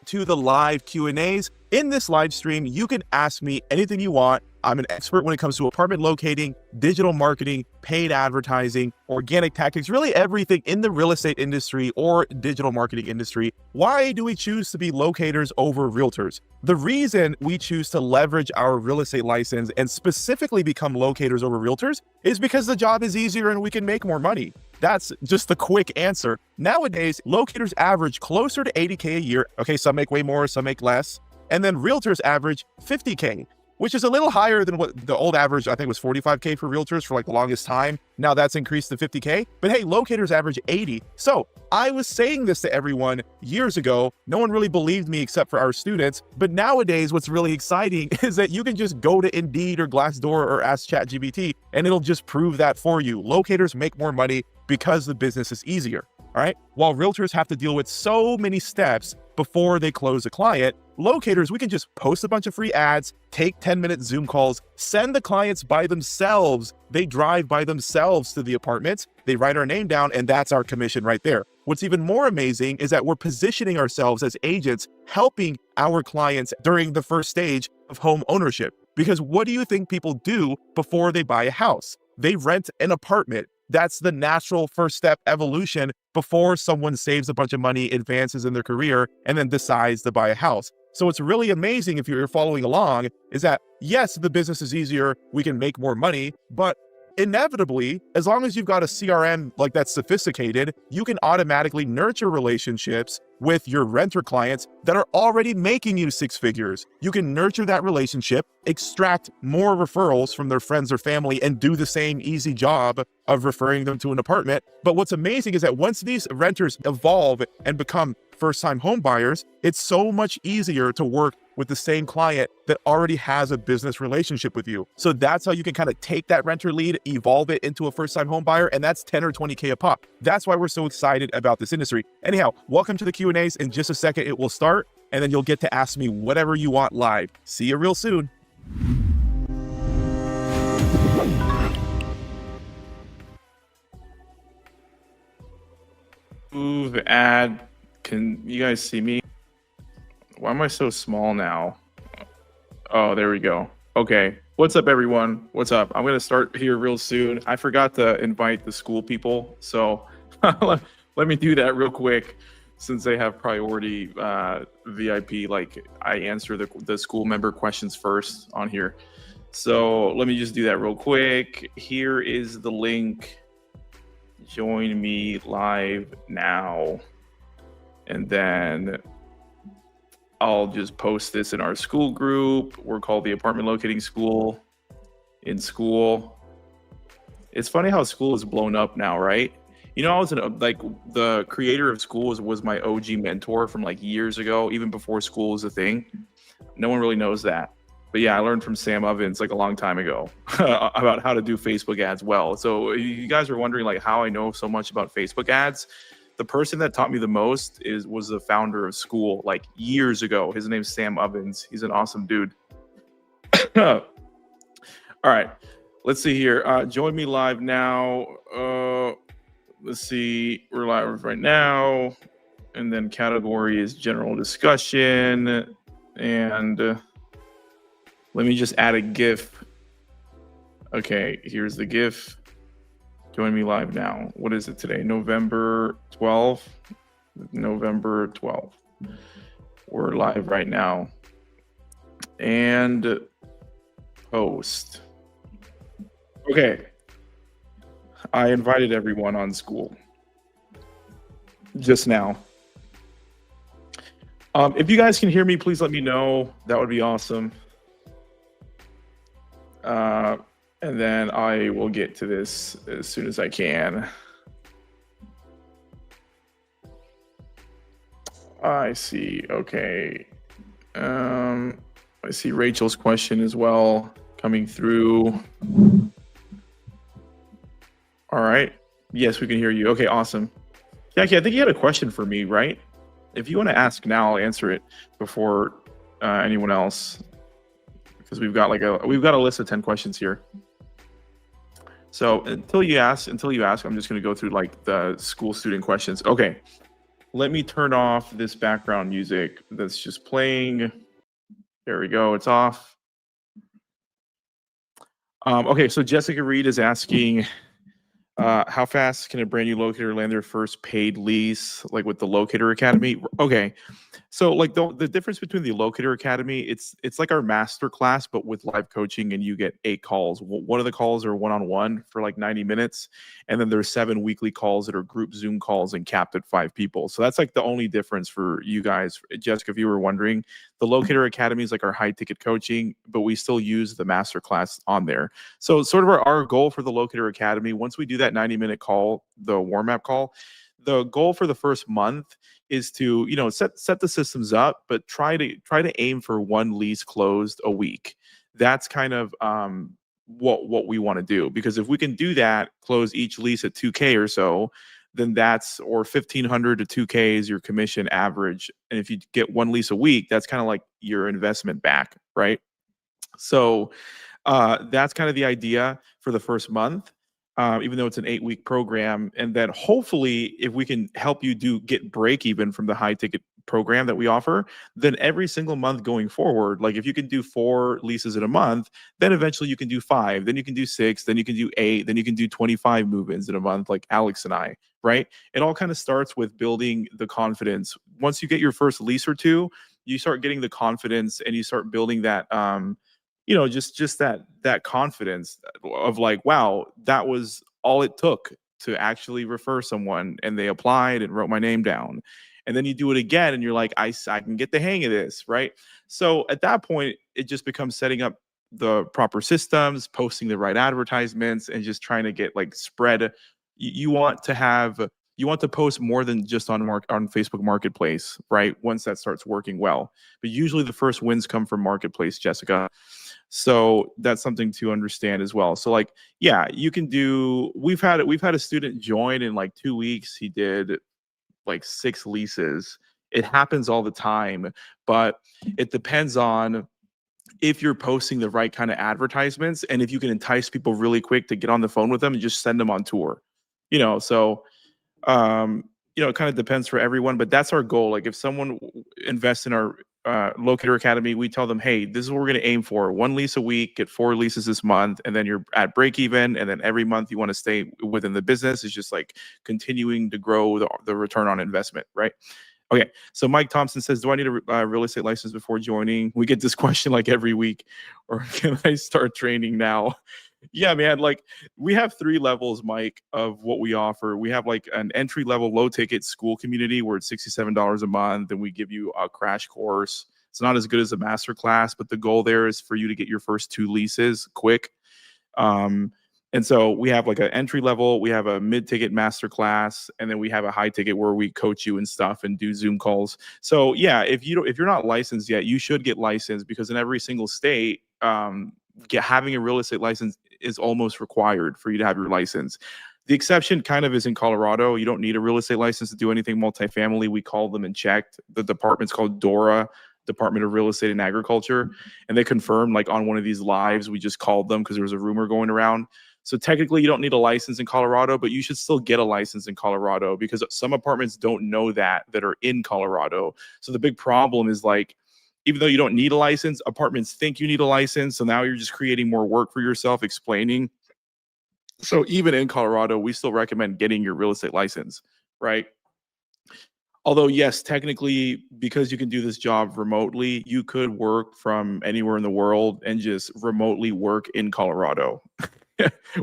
to the live Q&As. In this live stream, you can ask me anything you want. I'm an expert when it comes to apartment locating, digital marketing, paid advertising, organic tactics, really everything in the real estate industry or digital marketing industry. Why do we choose to be locators over realtors? The reason we choose to leverage our real estate license and specifically become locators over realtors is because the job is easier and we can make more money. That's just the quick answer. Nowadays, locators average closer to 80K a year. Okay, some make way more, some make less. And then realtors average 50K, which is a little higher than what the old average, I think, was 45K for realtors for like the longest time. Now that's increased to 50K, but hey, locators average 80. So I was saying this to everyone years ago. No one really believed me except for our students. But nowadays, what's really exciting is that you can just go to Indeed or Glassdoor or ask ChatGPT, and it'll just prove that for you. Locators make more money because the business is easier. All right. While realtors have to deal with so many steps before they close a client, locators, we can just post a bunch of free ads, take 10-minute Zoom calls, send the clients by themselves. They drive by themselves to the apartments. They write our name down, and that's our commission right there. What's even more amazing is that we're positioning ourselves as agents, helping our clients during the first stage of home ownership. Because what do you think people do before they buy a house? They rent an apartment. That's the natural first step evolution before someone saves a bunch of money, advances in their career, and then decides to buy a house. So what's really amazing if you're following along is that, yes, the business is easier, we can make more money, but inevitably, as long as you've got a CRM like that's sophisticated, you can automatically nurture relationships with your renter clients that are already making you six figures. You can nurture that relationship, extract more referrals from their friends or family, and do the same easy job of referring them to an apartment. But what's amazing is that once these renters evolve and become first-time home buyers, it's so much easier to work with the same client that already has a business relationship with you. So that's how you can kind of take that renter lead, evolve it into a first-time home buyer, and that's 10 or 20K a pop. That's why we're so excited about this industry. Anyhow, welcome to the Q&As. In just a second, it will start, and then you'll get to ask me whatever you want live. See you real soon. Move ad. Can you guys see me? Why am I so small now? Oh, there we go. Okay. What's up, everyone? What's up? I'm going to start here real soon. I forgot to invite the school people. So let me do that real quick since they have priority VIP. Like I answer the school member questions first on here. So let me just do that real quick. Here is the link. Join me live now. And then I'll just post this in our school group. We're called the Apartment Locating School in school. It's funny how school is blown up now, right? You know, I was like the creator of school was my OG mentor from like years ago, even before school was a thing. No one really knows that. But yeah, I learned from Sam Ovens like a long time ago about how to do Facebook ads well. So you guys are wondering like how I know so much about Facebook ads. The person that taught me the most was the founder of school like years ago. His name's Sam Ovens. He's an awesome dude. All right, let's see here. Join me live now. Let's see, we're live right now. And then category is general discussion. And let me just add a GIF. Okay, here's the GIF. Join me live now. What is it today? November 12th. November 12th. We're live right now. And post. Okay. I invited everyone on school just now. If you guys can hear me, please let me know. That would be awesome. And then I will get to this as soon as I can. I see. Okay. I see Rachel's question as well coming through. All right. Yes, we can hear you. Okay, awesome. Jackie, I think you had a question for me, right? If you want to ask now, I'll answer it before anyone else, because we've got a list of 10 questions here. So until you ask, I'm just going to go through like the school student questions. Okay, let me turn off this background music that's just playing. There we go. It's off. Okay, so Jessica Reed is asking, how fast can a brand new locator land their first paid lease, like with the Locator Academy? Okay, so like the difference between the Locator Academy, it's like our master class, but with live coaching, and you get 8 calls. One of the calls are one-on-one for like 90 minutes, and then there's 7 weekly calls that are group Zoom calls and capped at 5 people. So that's like the only difference for you guys. Jessica, if you were wondering, the Locator Academy is like our high ticket coaching, but we still use the master class on there. So sort of our goal for the Locator Academy, once we do that 90-minute call, the warm-up call, the goal for the first month is to, set the systems up, but try to aim for 1 lease closed a week. That's kind of what we want to do, because if we can do that, close each lease at 2K or so, then that's, or 1,500 to 2K is your commission average. And if you get 1 lease a week, that's kind of like your investment back, right? So that's kind of the idea for the first month, even though it's an 8-week program. And then hopefully, if we can help you get break even from the high ticket program that we offer, then every single month going forward, like if you can do 4 leases in a month, then eventually you can do 5, then you can do 6, then you can do 8, then you can do 25 move-ins in a month, like Alex and I, right? It all kind of starts with building the confidence. Once you get your first lease or 2, you start getting the confidence, and you start building that just that confidence of like, wow, that was all it took to actually refer someone, and they applied and wrote my name down. And then you do it again, and you're like, I can get the hang of this, right? So at that point, it just becomes setting up the proper systems, posting the right advertisements, and just trying to get like spread. You want to post more than just on Facebook Marketplace, right? Once that starts working well. But usually the first wins come from Marketplace, Jessica. So that's something to understand as well. So like, yeah, you can do, we've had a student join in like 2 weeks. He did like 6 leases. It happens all the time, but it depends on if you're posting the right kind of advertisements, and if you can entice people really quick to get on the phone with them and just send them on tour. So it kind of depends for everyone, but that's our goal. Like if someone invests in our Locator Academy, we tell them, hey, this is what we're going to aim for: 1 lease a week, get 4 leases this month, and then you're at break even. And then every month you want to stay within the business. It's just like continuing to grow the return on investment, right? Okay, so Mike Thompson says, do I need a real estate license before joining? We get this question like every week. Or can I start training now? Yeah, man, like we have 3 levels, Mike, of what we offer. We have like an entry level low ticket school community where it's $67 a month, and we give you a crash course. It's not as good as a master class, but the goal there is for you to get your first 2 leases quick. And so we have like an entry level, we have a mid-ticket master class, and then we have a high ticket where we coach you and stuff and do Zoom calls. So yeah, if you're not licensed yet, you should get licensed, because in every single state, having a real estate license is almost required for you to have your license. The exception kind of is in Colorado. You don't need a real estate license to do anything multifamily. We called them and checked. The department's called DORA, Department of Real Estate and Agriculture, and they confirmed, like on one of these lives, we just called them because there was a rumor going around. So technically you don't need a license in Colorado, but you should still get a license in Colorado, because some apartments don't know that are in Colorado. So the big problem is, like, even though you don't need a license, apartments think you need a license. So now you're just creating more work for yourself explaining. So even in Colorado, we still recommend getting your real estate license, right? Although, yes, technically, because you can do this job remotely, you could work from anywhere in the world and just remotely work in Colorado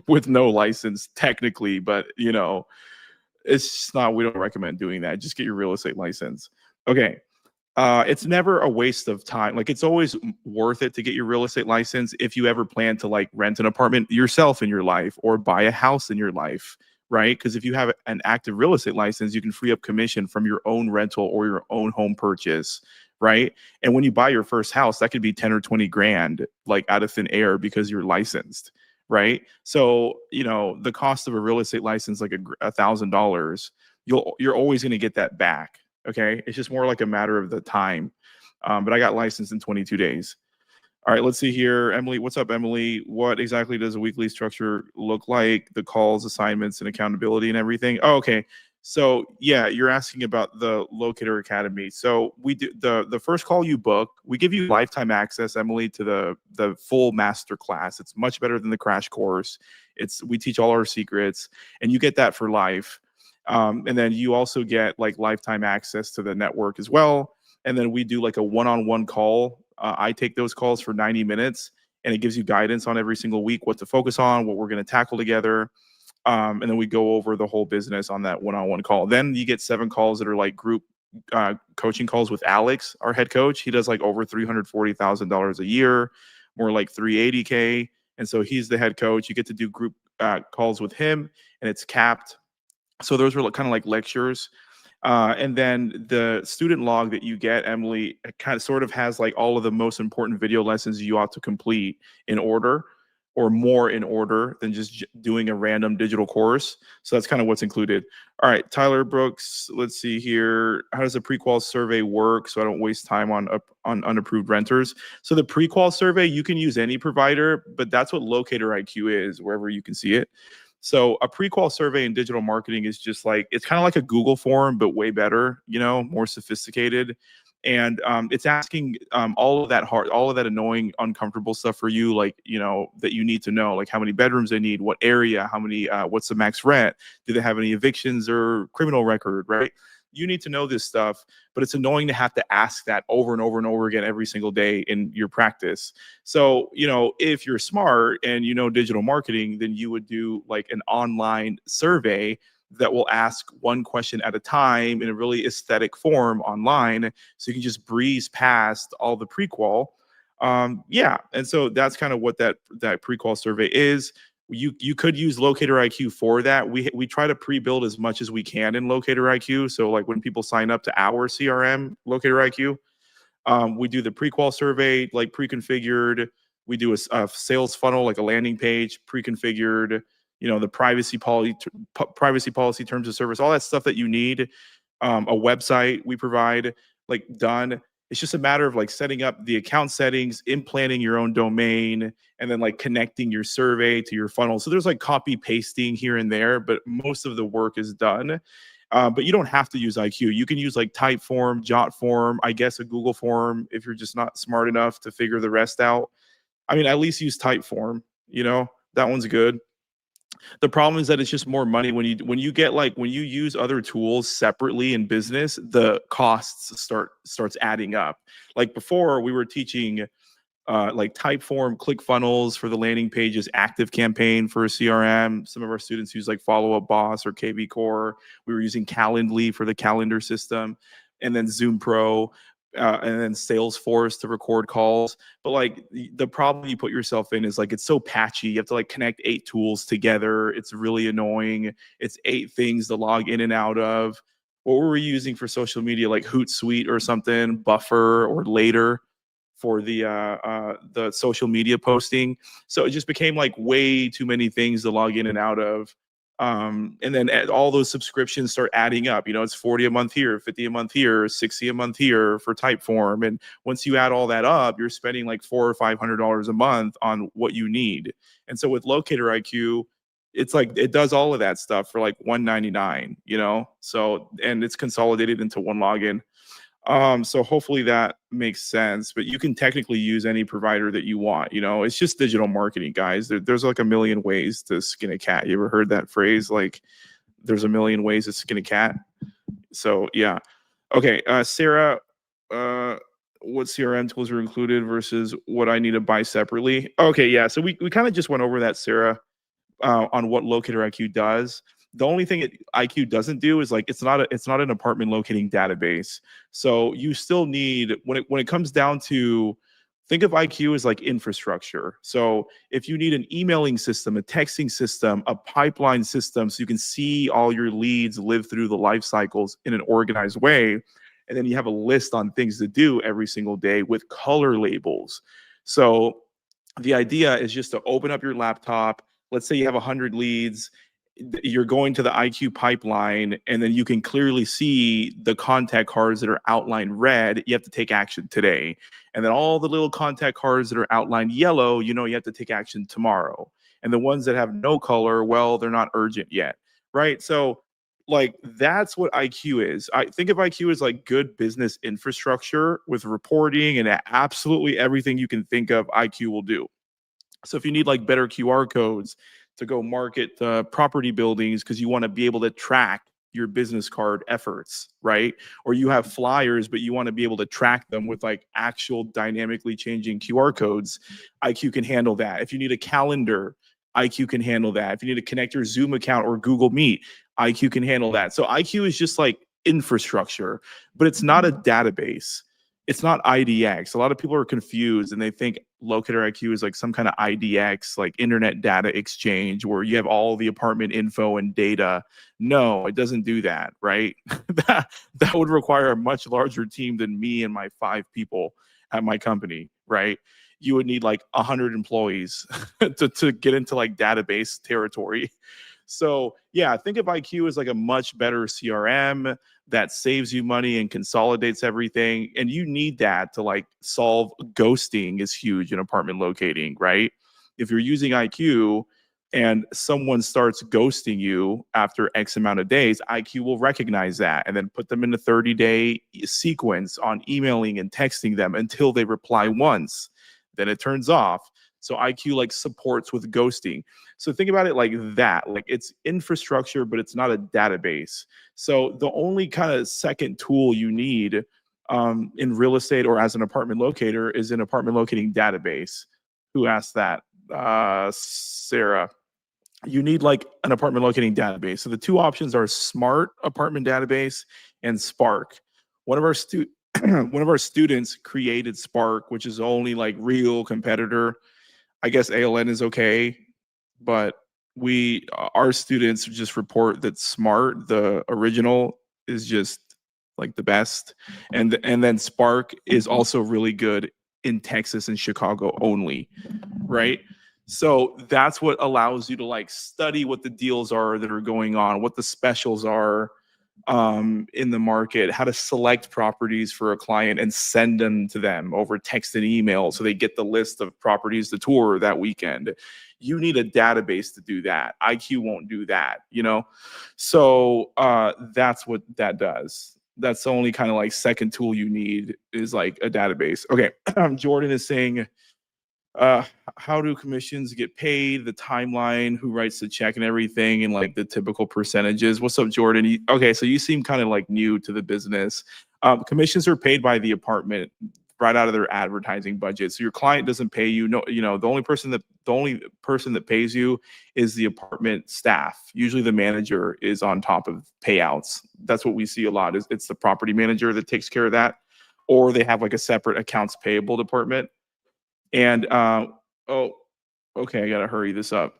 with no license technically. But, it's just not, we don't recommend doing that. Just get your real estate license. Okay. It's never a waste of time. Like, it's always worth it to get your real estate license if you ever plan to like rent an apartment yourself in your life or buy a house in your life, right? Because if you have an active real estate license, you can free up commission from your own rental or your own home purchase, right? And when you buy your first house, that could be 10 or 20 grand, like out of thin air, because you're licensed, right? So, the cost of a real estate license, like $1,000, you're always going to get that back. Okay, it's just more like a matter of the time. But I got licensed in 22 days. All right, let's see here. Emily, what's up, Emily? What exactly does a weekly structure look like? The calls, assignments, and accountability and everything. Oh, okay. So yeah, you're asking about the Locator Academy. So we do the first call you book, we give you lifetime access, Emily, to the full master class. It's much better than the crash course. We teach all our secrets, and you get that for life. And then you also get like lifetime access to the network as well. And then we do like a one-on-one call. I take those calls for 90 minutes, and it gives you guidance on every single week what to focus on, what we're going to tackle together. And then we go over the whole business on that one-on-one call. Then you get 7 calls that are like group coaching calls with Alex, our head coach. He does like over $340,000 a year, more like 380K. And so he's the head coach. You get to do group calls with him, and it's capped. So those were kind of like lectures. And then the student log that you get, Emily, kind of sort of has like all of the most important video lessons you ought to complete in order, or more in order than just doing a random digital course. So that's kind of what's included. All right, Tyler Brooks, let's see here. How does the pre-qual survey work so I don't waste time on unapproved renters? So the pre-qual survey, you can use any provider, but that's what Locator IQ is, wherever you can see it. So a pre-qual survey in digital marketing is just like, it's kind of like a Google form, but way better, more sophisticated. And it's asking all of that annoying, uncomfortable stuff for you, like, that you need to know, like how many bedrooms they need, what area, how many, what's the max rent, do they have any evictions or criminal record, right? You need to know this stuff, but it's annoying to have to ask that over and over and over again every single day in your practice. So, if you're smart and digital marketing, then you would do like an online survey that will ask one question at a time in a really aesthetic form online, so you can just breeze past all the pre-qual. And so that's kind of what that pre-qual survey is. You could use Locator IQ for that. We try to pre-build as much as we can in Locator IQ. So like when people sign up to our CRM, Locator IQ, we do the pre-qual survey, like pre-configured. We do a sales funnel, like a landing page, pre-configured. The privacy policy, terms of service, all that stuff that you need. A website we provide, like done. It's just a matter of like setting up the account settings, implanting your own domain, and then like connecting your survey to your funnel. So there's like copy pasting here and there, but most of the work is done. But you don't have to use IQ. You can use like Typeform, Jotform, I guess a Google form if you're just not smart enough to figure the rest out. I mean, at least use Typeform, that one's good. The problem is that it's just more money when you use other tools separately in business, the costs starts adding up. Like before, we were teaching like Typeform, ClickFunnels for the landing pages, ActiveCampaign for a CRM. Some of our students use like Follow Up Boss or KV Core. We were using Calendly for the calendar system, and then Zoom Pro. And then Salesforce to record calls. But like the problem you put yourself in is like it's so patchy. You have to like connect 8 tools together. It's really annoying. It's 8 things to log in and out of. What were we using for social media? Like Hootsuite or something, Buffer or Later for the social media posting. So it just became like way too many things to log in and out of. And then all those subscriptions start adding up. It's 40 a month here, 50 a month here, 60 a month here for Typeform. And once you add all that up, you're spending like $400 or $500 a month on what you need. And so with Locator IQ, it's like it does all of that stuff for like $199, so, and it's consolidated into one login. So hopefully that makes sense, but you can technically use any provider that you want. It's just digital marketing, guys. There's like a million ways to skin a cat. You ever heard that phrase? Like there's a million ways to skin a cat. So yeah. Okay. Sarah, what CRM tools are included versus what I need to buy separately? Okay. Yeah. So we kind of just went over that, Sarah, on what Locator IQ does. The only thing IQ doesn't do is like it's not an apartment locating database. So you still need, when it comes down to, think of IQ as like infrastructure. So if you need an emailing system, a texting system, a pipeline system, so you can see all your leads live through the life cycles in an organized way, and then you have a list on things to do every single day with color labels. So the idea is just to open up your laptop. Let's say you have 100 leads. You're going to the IQ pipeline, and then you can clearly see the contact cards that are outlined red. You have to take action today. And then all the little contact cards that are outlined yellow, you have to take action tomorrow. And the ones that have no color, well, they're not urgent yet, right? So like that's what IQ is. I think of IQ as like good business infrastructure with reporting and absolutely everything you can think of IQ will do. So if you need like better QR codes to go market property buildings because you want to be able to track your business card efforts, right? Or you have flyers, but you want to be able to track them with like actual dynamically changing QR codes, IQ can handle that. If you need a calendar, IQ can handle that. If you need to connect your Zoom account or Google Meet, IQ can handle that. So IQ is just like infrastructure, but it's not a database. It's not IDX. A lot of people are confused and they think Locator IQ is like some kind of IDX, like internet data exchange where you have all the apartment info and data. No, it doesn't do that, right? that would require a much larger team than me and my 5 people at my company, right? You would need like 100 employees to get into like database territory. So yeah, think of IQ as like a much better CRM that saves you money and consolidates everything. And you need that to like solve ghosting is huge in apartment locating, right? If you're using IQ and someone starts ghosting you after X amount of days, IQ will recognize that and then put them in a 30-day sequence on emailing and texting them until they reply once. Then it turns off. So IQ like supports with ghosting. So think about it like that. Like it's infrastructure, but it's not a database. So the only kind of second tool you need in real estate or as an apartment locator is an apartment locating database. Who asked that? Sarah. You need like an apartment locating database. So the two options are Smart Apartment Database and Spark. One of our one of our students created Spark, which is only like real competitor. I guess ALN is okay, but our students just report that Smart, the original, is just like the best, and then Spark is also really good in Texas and Chicago only, right? So that's what allows you to like study what the deals are that are going on, what the specials are in the market, how to select properties for a client and send them to them over text and email so they get the list of properties to tour that weekend. You need a database to do that. IQ won't do that, you know? So that's what that does. That's the only kind of like second tool you need is like a database. Okay, Jordan is saying, how do commissions get paid, the timeline, who writes the check and everything, and like the typical percentages. What's up, Jordan? Okay, so you seem kind of like new to the business. Commissions are paid by the apartment right out of their advertising budget. So your client doesn't pay you. No, you know, the only person that pays you is the apartment staff. Usually the manager is on top of payouts. That's what we see a lot, is it's the property manager that takes care of that, or they have like a separate accounts payable department. And oh, okay, I gotta hurry this up.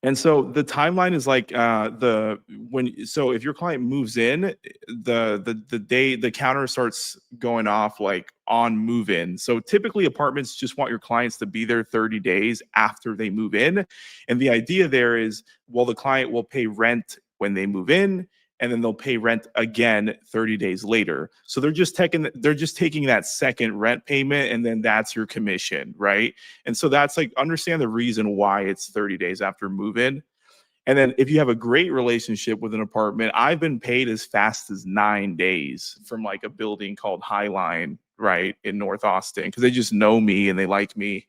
And so the timeline is like so if your client moves in, the day the counter starts going off like on move in. So typically apartments just want your clients to be there 30 days after they move in. And the idea there is, well, the client will pay rent when they move in, and then they'll pay rent again 30 days later. So they're just taking that second rent payment, and then that's your commission, right? And so that's like, understand the reason why it's 30 days after move-in. And then if you have a great relationship with an apartment, I've been paid as fast as 9 days from like a building called Highline, right, in North Austin, because they just know me and they like me.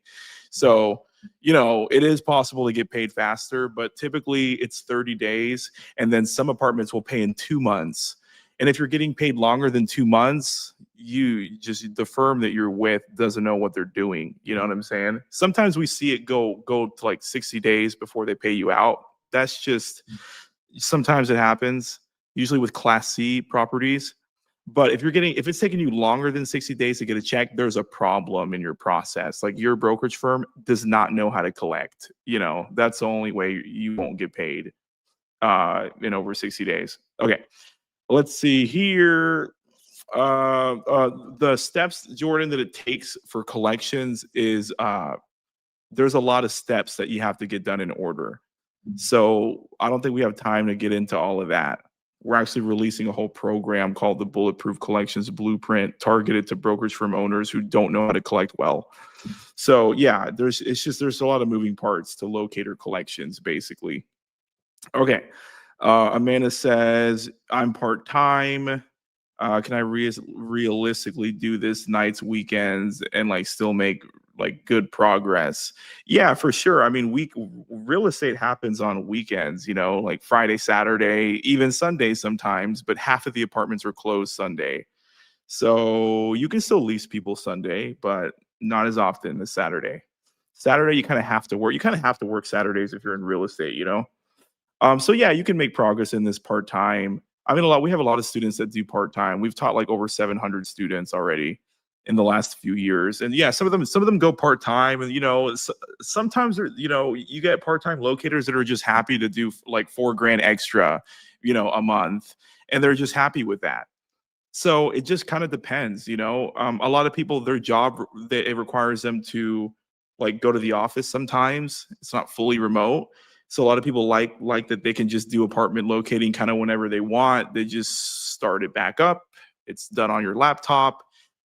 So, you know, it is possible to get paid faster, but typically it's 30 days. And then some apartments will pay in 2 months. And if you're getting paid longer than 2 months, the firm that you're with doesn't know what they're doing. You know what I'm saying? Sometimes we see it go to like 60 days before they pay you out. That's just, sometimes it happens, usually with Class C properties. But if it's taking you longer than 60 days to get a check, there's a problem in your process. Like your brokerage firm does not know how to collect. You know, that's the only way you won't get paid in over 60 days. Okay, let's see here. The steps, Jordan, that it takes for collections is there's a lot of steps that you have to get done in order. So I don't think we have time to get into all of that. We're actually releasing a whole program called the Bulletproof Collections Blueprint, targeted to brokerage firm owners who don't know how to collect well. So yeah, there's a lot of moving parts to locator collections, basically. Okay. Amanda says, I'm part time. Can I realistically do this nights, weekends, and like still make like good progress? Yeah, for sure. I mean, real estate happens on weekends, you know, like Friday, Saturday, even Sunday sometimes, but half of the apartments are closed Sunday. So you can still lease people Sunday, but not as often as Saturday. Saturday, you kind of have to work. You kind of have to work Saturdays if you're in real estate, you know? So yeah, you can make progress in this part time. I mean, we have a lot of students that do part time. We've taught like over 700 students already in the last few years, and yeah, some of them go part time, and you know, sometimes you know, you get part time locators that are just happy to do like $4,000 extra, you know, a month, and they're just happy with that. So it just kind of depends, you know. A lot of people, their job, it requires them to like go to the office sometimes. It's not fully remote. So a lot of people like that they can just do apartment locating kind of whenever they want. They just start it back up. It's done on your laptop.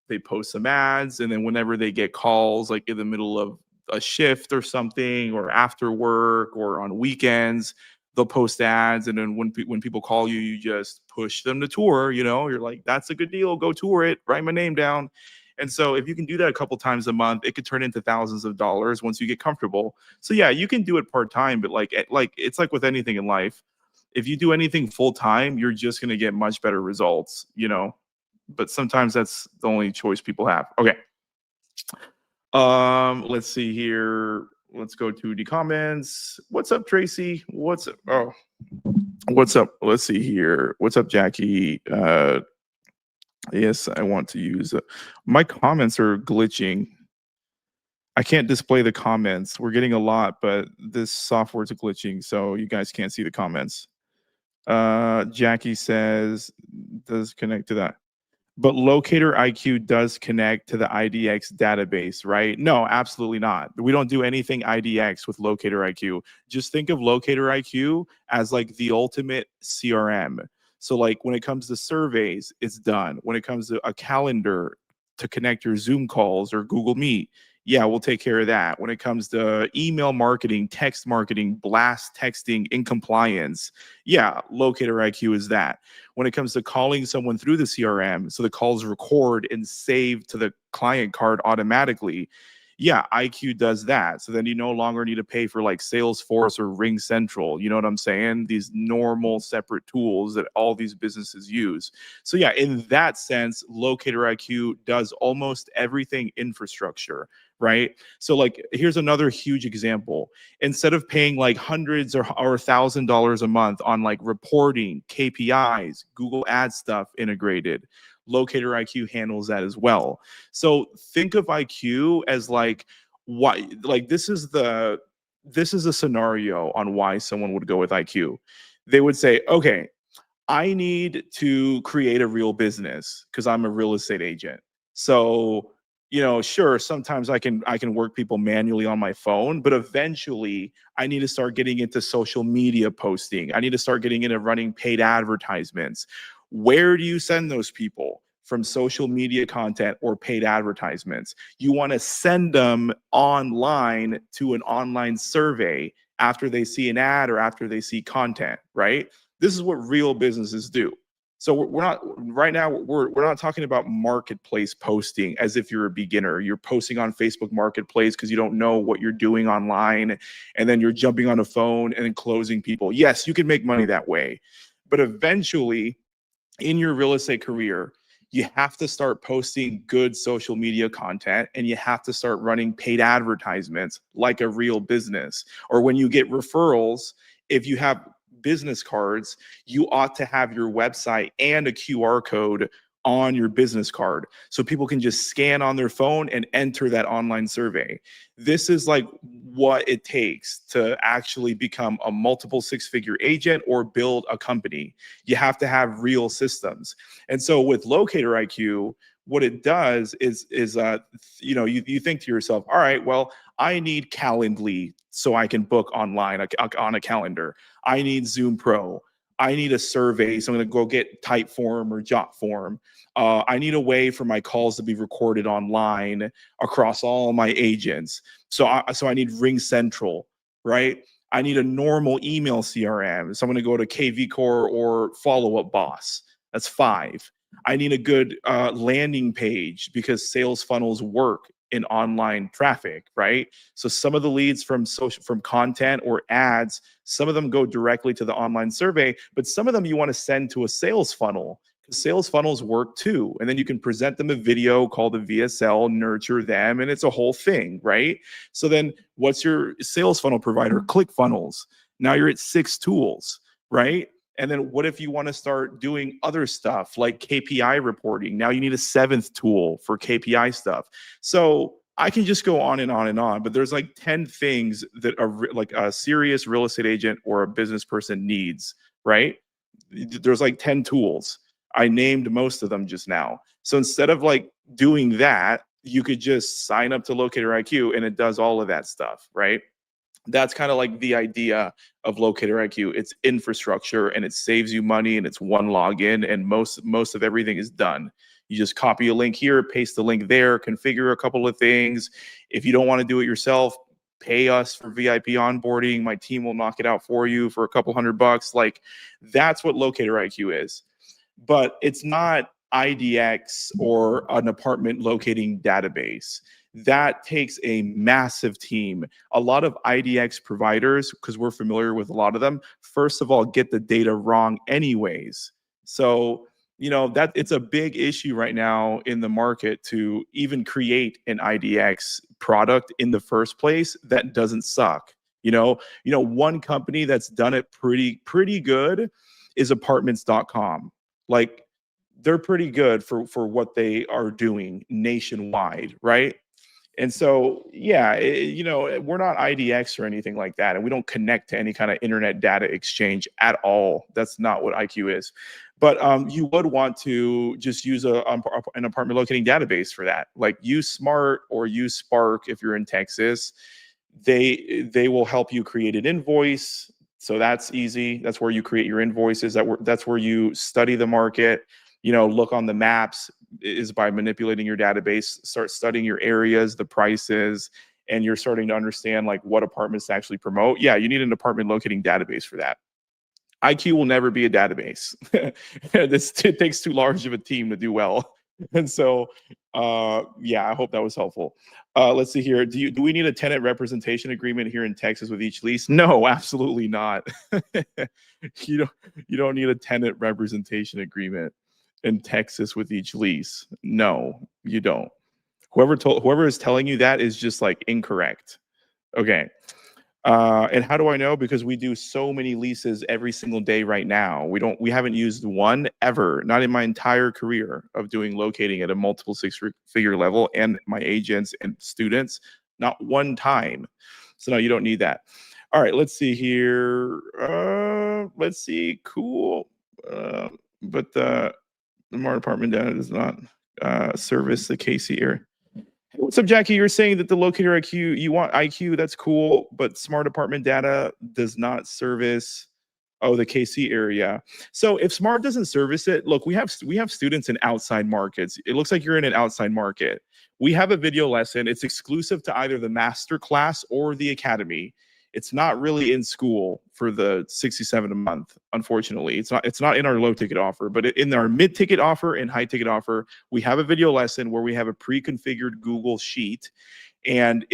They post some ads, and then whenever they get calls, like in the middle of a shift or something, or after work, or on weekends, they'll post ads, and then when people call you, you just push them to tour. You know, you're like, that's a good deal, go tour it, write my name down. And so if you can do that a couple times a month, it could turn into thousands of dollars once you get comfortable. So yeah, you can do it part time, but like it's like with anything in life, if you do anything full time, you're just going to get much better results, you know. But sometimes that's the only choice people have. Okay. Let's see here. Let's go to the comments. What's up, Tracy? What's up? Oh, what's up? Let's see here. What's up, Jackie? Yes, I want to use my comments are glitching. I can't display the comments. We're getting a lot, but this software's glitching, so you guys can't see the comments. Jackie says, does connect to that. But Locator IQ does connect to the IDX database, right? No, absolutely not. We don't do anything IDX with Locator IQ. Just think of Locator IQ as like the ultimate CRM. So like when it comes to surveys, it's done. When it comes to a calendar to connect your Zoom calls or Google Meet, yeah, we'll take care of that. When it comes to email marketing, text marketing, blast texting in compliance, yeah, Locator IQ is that. When it comes to calling someone through the CRM, so the calls record and save to the client card automatically, yeah, IQ does that. So then you no longer need to pay for like Salesforce or Ring Central. You know what I'm saying? These normal separate tools that all these businesses use. So yeah, in that sense, Locator IQ does almost everything infrastructure, right? So like, here's another huge example. Instead of paying like hundreds or $1,000 a month on like reporting, KPIs, Google Ad stuff integrated, Locator IQ handles that as well. So think of IQ as like why, like this is a scenario on why someone would go with IQ. They would say, okay, I need to create a real business because I'm a real estate agent. So, you know, sure, sometimes I can work people manually on my phone, but eventually I need to start getting into social media posting. I need to start getting into running paid advertisements. Where do you send those people? From social media content or paid advertisements. You want to send them online to an online survey after they see an ad or after they see content, right? This is what real businesses do. So we're not right now. We're not talking about marketplace posting as if you're a beginner. You're posting on Facebook Marketplace because you don't know what you're doing online, and then you're jumping on a phone and then closing people. Yes, you can make money that way, but eventually, in your real estate career, you have to start posting good social media content, and you have to start running paid advertisements like a real business. Or when you get referrals, if you have business cards, you ought to have your website and a QR code on your business card so people can just scan on their phone and enter that online survey. This is like what it takes to actually become a multiple six-figure agent or build a company. You have to have real systems. And so with Locator IQ, what it does is you know, you think to yourself, all right, well, I need Calendly so I can book online on a calendar. I need Zoom Pro. I need a survey, so I'm going to go get Typeform or Jotform. I need a way for my calls to be recorded online across all my agents. So I need Ring Central, right? I need a normal email CRM. So I'm going to go to KV Core or Follow Up Boss. That's 5. I need a good landing page because sales funnels work in online traffic, right? So some of the leads from content or ads, some of them go directly to the online survey, but some of them you want to send to a sales funnel. Sales funnels work too. And then you can present them a video called a VSL, nurture them, and it's a whole thing, right? So then what's your sales funnel provider? ClickFunnels. Now you're at 6 tools, right? And then what if you want to start doing other stuff like KPI reporting? Now you need a 7th tool for KPI stuff. So I can just go on and on and on, but there's like 10 things that like a serious real estate agent or a business person needs, right? There's like 10 tools. I named most of them just now. So instead of like doing that, you could just sign up to Locator IQ and it does all of that stuff, right? That's kind of like the idea of Locator IQ. It's infrastructure and it saves you money and it's one login and most of everything is done. You just copy a link here, paste the link there, configure a couple of things. If you don't want to do it yourself, pay us for VIP onboarding. My team will knock it out for you for a couple $100. Like that's what Locator IQ is. But it's not IDX or an apartment locating database. That takes a massive team. A lot of IDX providers, because we're familiar with a lot of them, first of all, get the data wrong anyways. So, you know, that it's a big issue right now in the market to even create an IDX product in the first place that doesn't suck. You know, one company that's done it pretty good is apartments.com. Like they're pretty good for what they are doing nationwide, right? And so, yeah, we're not IDX or anything like that, and we don't connect to any kind of internet data exchange at all. That's not what IQ is. But you would want to just use an apartment locating database for that. Like use Smart or use Spark if you're in Texas. They will help you create an invoice. So that's easy. That's where you create your invoices. That's where you study the market. Look on the maps is by manipulating your database, start studying your areas, the prices, and you're starting to understand like what apartments to actually promote. Yeah, you need an apartment locating database for that. IQ will never be a database. It takes too large of a team to do well. And so, yeah, I hope that was helpful. Let's see here. Do we need a tenant representation agreement here in Texas with each lease? No, absolutely not. You don't need a tenant representation agreement in Texas with each lease. No, you don't. Whoever is telling you that is just like incorrect. Okay. And how do I know? Because we do so many leases every single day right now. We haven't used one ever, not in my entire career of doing locating at a multiple 6-figure level and my agents and students, not one time. So no, you don't need that. All right, let's see here. Let's see. Cool. But the Smart Apartment data does not service the KC area. What's up, Jackie? You're saying that the Locator IQ, you want IQ, that's cool, but Smart Apartment data does not service, the KC area. So if Smart doesn't service it, look, we have students in outside markets. It looks like you're in an outside market. We have a video lesson. It's exclusive to either the master class or the academy. It's not really in school for the $67 a month, unfortunately. It's not in our low ticket offer, but in our mid ticket offer and high ticket offer, we have a video lesson where we have a pre-configured Google sheet, and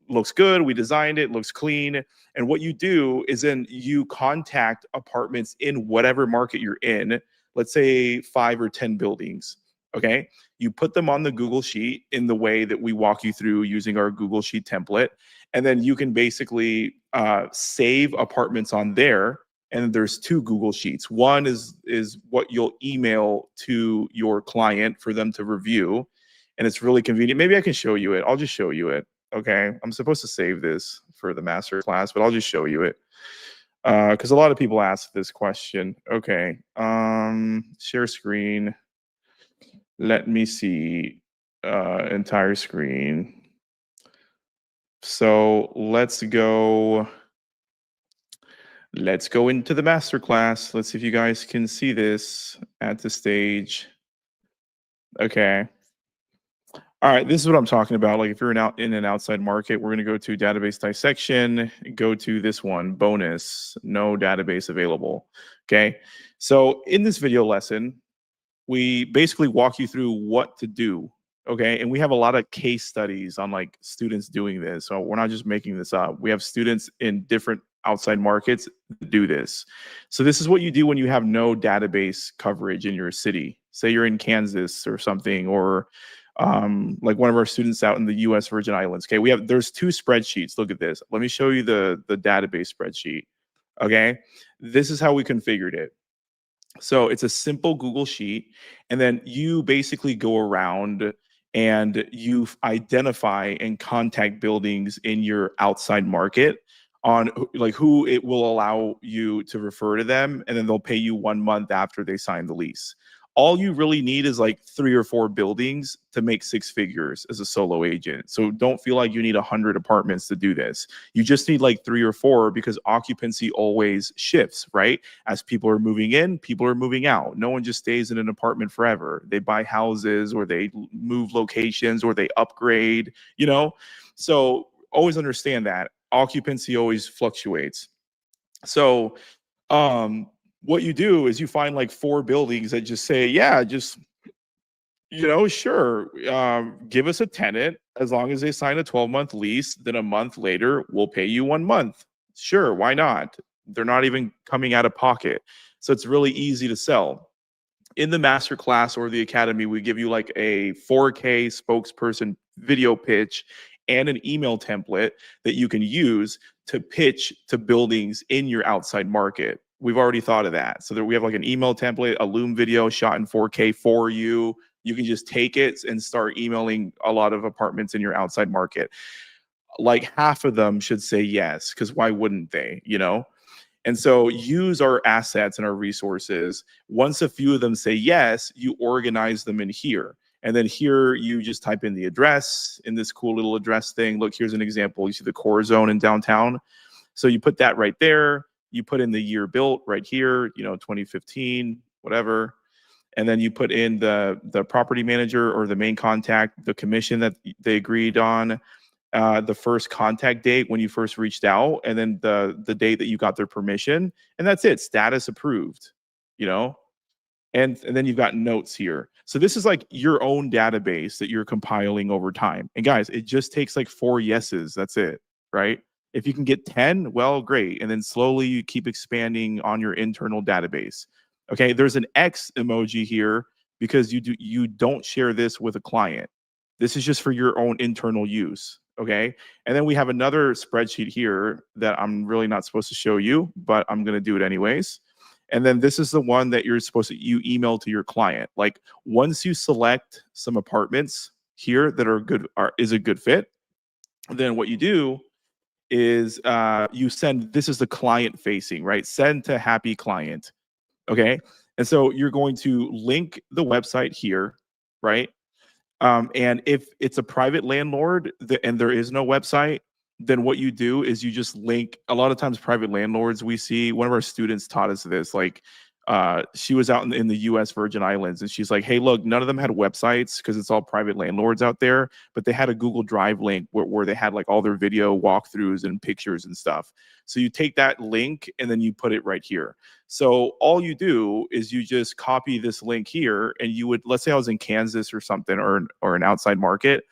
looks good. We designed it, looks clean. And what you do is then you contact apartments in whatever market you're in, let's say 5 or 10 buildings. Okay. You put them on the Google Sheet in the way that we walk you through using our Google Sheet template. And then you can basically save apartments on there. And there's 2 Google Sheets. One is what you'll email to your client for them to review. And it's really convenient. Maybe I can show you it. I'll just show you it. Okay. I'm supposed to save this for the master class, but I'll just show you it. Because a lot of people ask this question. Okay. Share screen. Let me see entire screen. So let's go into the masterclass. Let's see if you guys can see this at the stage. Okay. All right, this is what I'm talking about. Like if you're in an outside market, we're going to go to database dissection, go to this one, bonus, no database available. Okay. So in this video lesson, we basically walk you through what to do. Okay. And we have a lot of case studies on like students doing this. So we're not just making this up. We have students in different outside markets that do this. So this is what you do when you have no database coverage in your city. Say you're in Kansas or something, or like one of our students out in the US Virgin Islands. Okay. There's two spreadsheets. Look at this. Let me show you the database spreadsheet. Okay. This is how we configured it. So it's a simple Google sheet, and then you basically go around and you identify and contact buildings in your outside market on like who it will allow you to refer to them, and then they'll pay you 1 month after they sign the lease. All you really need is like 3 or 4 buildings to make 6 figures as a solo agent. So don't feel like you need 100 apartments to do this. You just need like 3 or 4, because occupancy always shifts, right? As people are moving in, people are moving out. No one just stays in an apartment forever. They buy houses, or they move locations, or they upgrade, you know? So always understand that occupancy always fluctuates. So, what you do is you find like 4 buildings that just say, yeah, just, sure, give us a tenant as long as they sign a 12-month lease. Then a month later, we'll pay you 1 month. Sure, why not? They're not even coming out of pocket. So it's really easy to sell. In the master class or the academy, we give you like a 4K spokesperson video pitch and an email template that you can use to pitch to buildings in your outside market. We've already thought of that. So that we have like an email template, a Loom video shot in 4K for you. You can just take it and start emailing a lot of apartments in your outside market. Like half of them should say yes, because why wouldn't they, And so use our assets and our resources. Once a few of them say yes, you organize them in here. And then here you just type in the address in this cool little address thing. Look, here's an example. You see the core zone in downtown. So you put that right there. You put in the year built right here, 2015, whatever. And then you put in the property manager or the main contact, the commission that they agreed on, the first contact date when you first reached out, and then the date that you got their permission. And that's it. Status approved, and then you've got notes here. So this is like your own database that you're compiling over time. And guys, it just takes like 4 yeses. That's it, right? If you can get 10, well, great. And then slowly you keep expanding on your internal database. Okay, there's an X emoji here because you don't share this with a client. This is just for your own internal use. Okay, and then we have another spreadsheet here that I'm really not supposed to show you, but I'm going to do it anyways. And then this is the one that you email to your client. Like once you select some apartments here that is a good fit, then what you do is you send, this is the client facing, right? Send to happy client. Okay. And so you're going to link the website here, right? And if it's a private landlord and there is no website, then what you do is you just link. A lot of times private landlords, we see, one of our students taught us this, like she was out in the US Virgin Islands, and she's like, hey, look, none of them had websites because it's all private landlords out there, but they had a Google Drive link where they had like all their video walkthroughs and pictures and stuff. So you take that link and then you put it right here. So all you do is you just copy this link here, and you would, let's say I was in Kansas or something, or an outside market.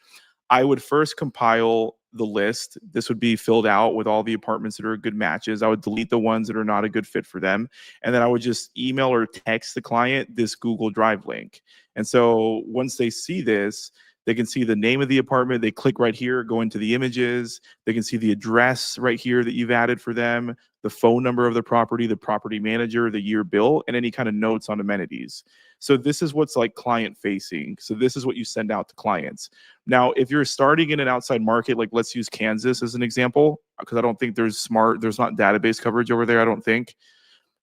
I would first compile the list. This would be filled out with all the apartments that are good matches. I would delete the ones that are not a good fit for them. And then I would just email or text the client this Google Drive link. And so once they see this, they can see the name of the apartment. They click right here, go into the images. They can see the address right here that you've added for them, the phone number of the property manager, the year bill, and any kind of notes on amenities. So this is what's like client facing. So this is what you send out to clients. Now, if you're starting in an outside market, like let's use Kansas as an example, because I don't think there's not database coverage over there, I don't think.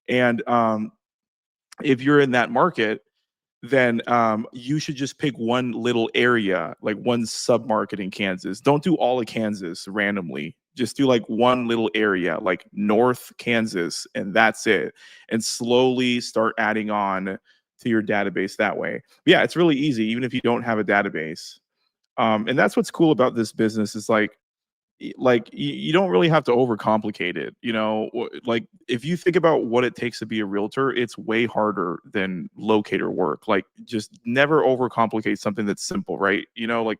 And if you're in that market, then you should just pick one little area, like one sub-market in Kansas. Don't do all of Kansas randomly. Just do like one little area, like North Kansas, and that's it. And slowly start adding on to your database that way. Yeah, it's really easy, even if you don't have a database. And that's what's cool about this business is you don't really have to overcomplicate it. Like if you think about what it takes to be a realtor, it's way harder than locator work. Like just never overcomplicate something that's simple, right? Like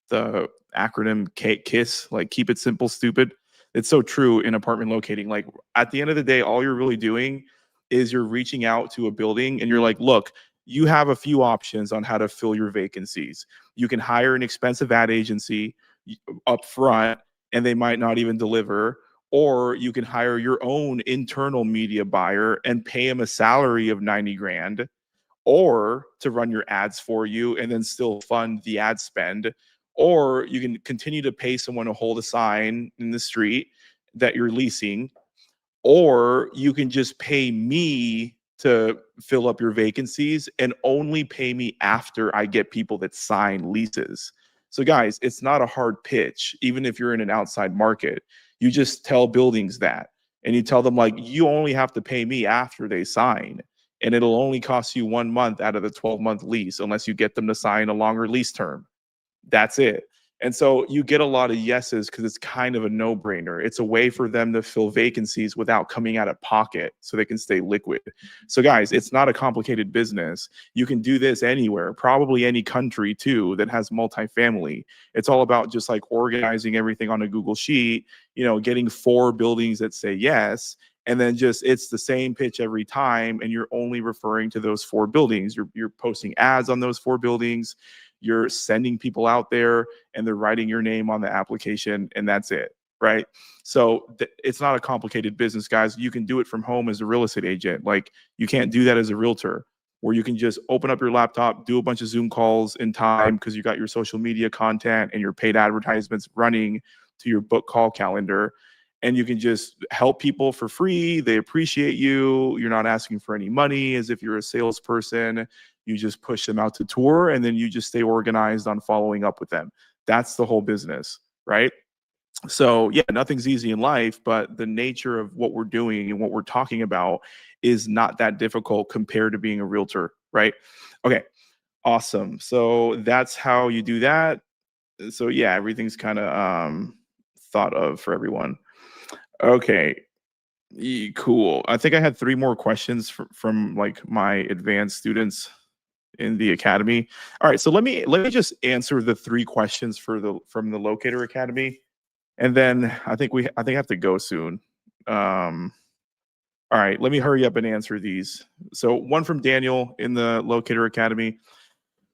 the acronym KISS, like keep it simple, stupid. It's so true in apartment locating. Like at the end of the day, all you're really doing is you're reaching out to a building and you're like, look, you have a few options on how to fill your vacancies. You can hire an expensive ad agency up front and they might not even deliver, or you can hire your own internal media buyer and pay him a salary of 90 grand, or to run your ads for you and then still fund the ad spend, or you can continue to pay someone to hold a sign in the street that you're leasing, or you can just pay me to fill up your vacancies and only pay me after I get people that sign leases. So guys, it's not a hard pitch, even if you're in an outside market. You just tell buildings that, and you tell them like, you only have to pay me after they sign, and it'll only cost you 1 month out of the 12-month lease unless you get them to sign a longer lease term. That's it. And so you get a lot of yeses because it's kind of a no-brainer. It's a way for them to fill vacancies without coming out of pocket so they can stay liquid. So guys, it's not a complicated business. You can do this anywhere, probably any country too that has multifamily. It's all about just like organizing everything on a Google Sheet, getting 4 buildings that say yes, and then just it's the same pitch every time, and you're only referring to those 4 buildings. You're posting ads on those 4 buildings. You're sending people out there and they're writing your name on the application, and that's it, right? So it's not a complicated business, guys. You can do it from home as a real estate agent. Like you can't do that as a realtor, where you can just open up your laptop, do a bunch of Zoom calls in time because you got your social media content and your paid advertisements running to your book call calendar. And you can just help people for free. They appreciate you. You're not asking for any money as if you're a salesperson. You just push them out to tour, and then you just stay organized on following up with them. That's the whole business, right? So yeah, nothing's easy in life, but the nature of what we're doing and what we're talking about is not that difficult compared to being a realtor, right? Okay, awesome. So that's how you do that. So yeah, everything's kind of thought of for everyone. Okay, cool. I think I had 3 more questions from like my advanced students in the academy. All right, so let me just answer the 3 questions from the Locator Academy, and then I think I have to go soon. All right, let me hurry up and answer these. So one from Daniel in the Locator Academy.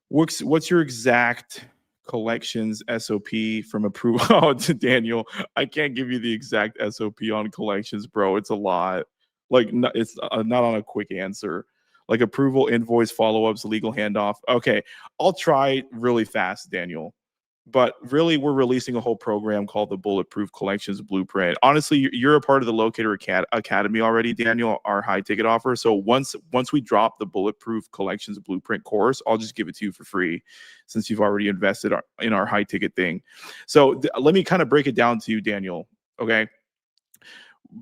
What's your exact collections SOP from approval? Oh, to Daniel, I can't give you the exact SOP on collections, bro. It's a lot. Like it's not on a quick answer. Like approval, invoice, follow-ups, legal handoff. Okay, I'll try really fast, Daniel. But really, we're releasing a whole program called the Bulletproof Collections Blueprint. Honestly, you're a part of the Locator Academy already, Daniel, our high ticket offer. So once we drop the Bulletproof Collections Blueprint course, I'll just give it to you for free since you've already invested in our high ticket thing. So let me kind of break it down to you, Daniel, okay?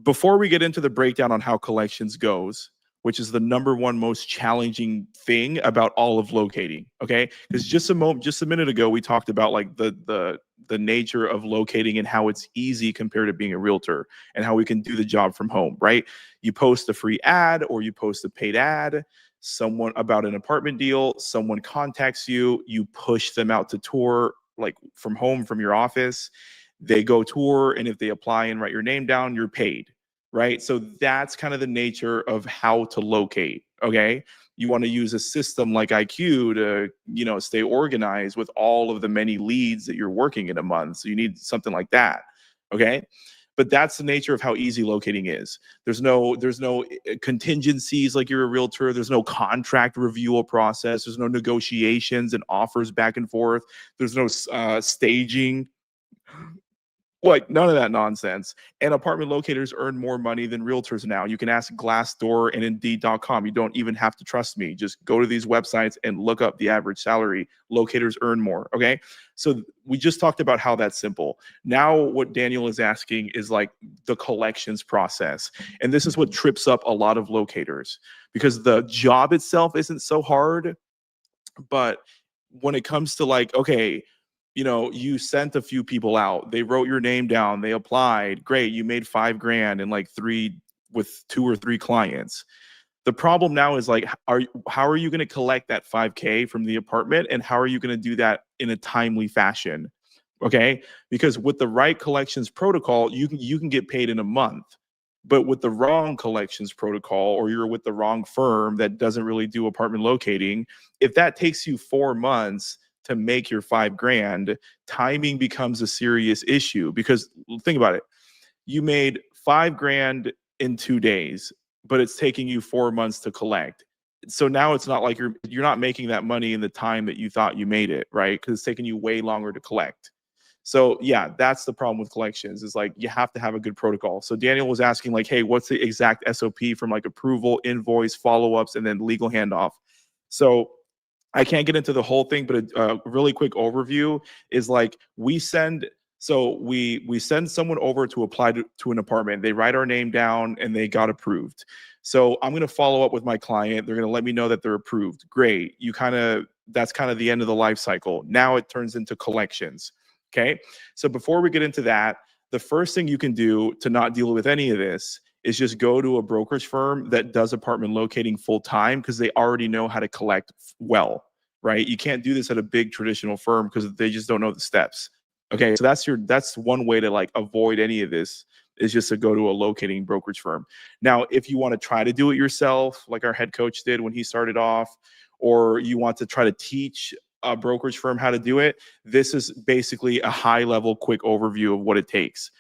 Before we get into the breakdown on how collections goes, which is the #1 most challenging thing about all of locating, okay? Because just a minute ago, we talked about like the nature of locating and how it's easy compared to being a realtor and how we can do the job from home, right? You post a free ad or you post a paid ad, someone about an apartment deal, someone contacts you, you push them out to tour like from home, from your office. They go tour, and if they apply and write your name down, you're paid. Right? So that's kind of the nature of how to locate, okay? You want to use a system like IQ to, stay organized with all of the many leads that you're working in a month. So you need something like that, okay? But that's the nature of how easy locating is. There's no contingencies like you're a realtor. There's no contract review process. There's no negotiations and offers back and forth. There's no staging. Like none of that nonsense. And apartment locators earn more money than realtors now. You can ask Glassdoor and Indeed.com. You don't even have to trust me. Just go to these websites and look up the average salary. Locators earn more. Okay. So we just talked about how that's simple. Now what Daniel is asking is like the collections process. And this is what trips up a lot of locators because the job itself isn't so hard. But when it comes to like, okay, you sent a few people out, they wrote your name down, they applied, great, you made $5,000 in like with 2 or 3 clients. The problem now is like, how are you going to collect that 5K from the apartment, and how are you going to do that in a timely fashion? Okay, because with the right collections protocol, you can get paid in a month. But with the wrong collections protocol, or you're with the wrong firm that doesn't really do apartment locating, if that takes you 4 months to make your $5,000, timing becomes a serious issue. Because think about it, you made $5,000 in 2 days, but it's taking you 4 months to collect. So now it's not like you're not making that money in the time that you thought you made it, right? Because it's taking you way longer to collect. So yeah, that's the problem with collections, is like you have to have a good protocol. So Daniel was asking like, hey, what's the exact SOP from like approval, invoice, follow-ups, and then legal handoff? So I can't get into the whole thing, but a really quick overview is like we send someone over to apply to an apartment. They write our name down and they got approved. So I'm going to follow up with my client. They're going to let me know that they're approved. Great. That's kind of the end of the life cycle. Now it turns into collections. Okay. So before we get into that, the first thing you can do to not deal with any of this is just go to a brokerage firm that does apartment locating full time, because they already know how to collect well, right? You can't do this at a big traditional firm because they just don't know the steps. Okay, so that's one way to like avoid any of this, is just to go to a locating brokerage firm. Now, if you want to try to do it yourself, like our head coach did when he started off, or you want to try to teach a brokerage firm how to do it, this is basically a high level, quick overview of what it takes.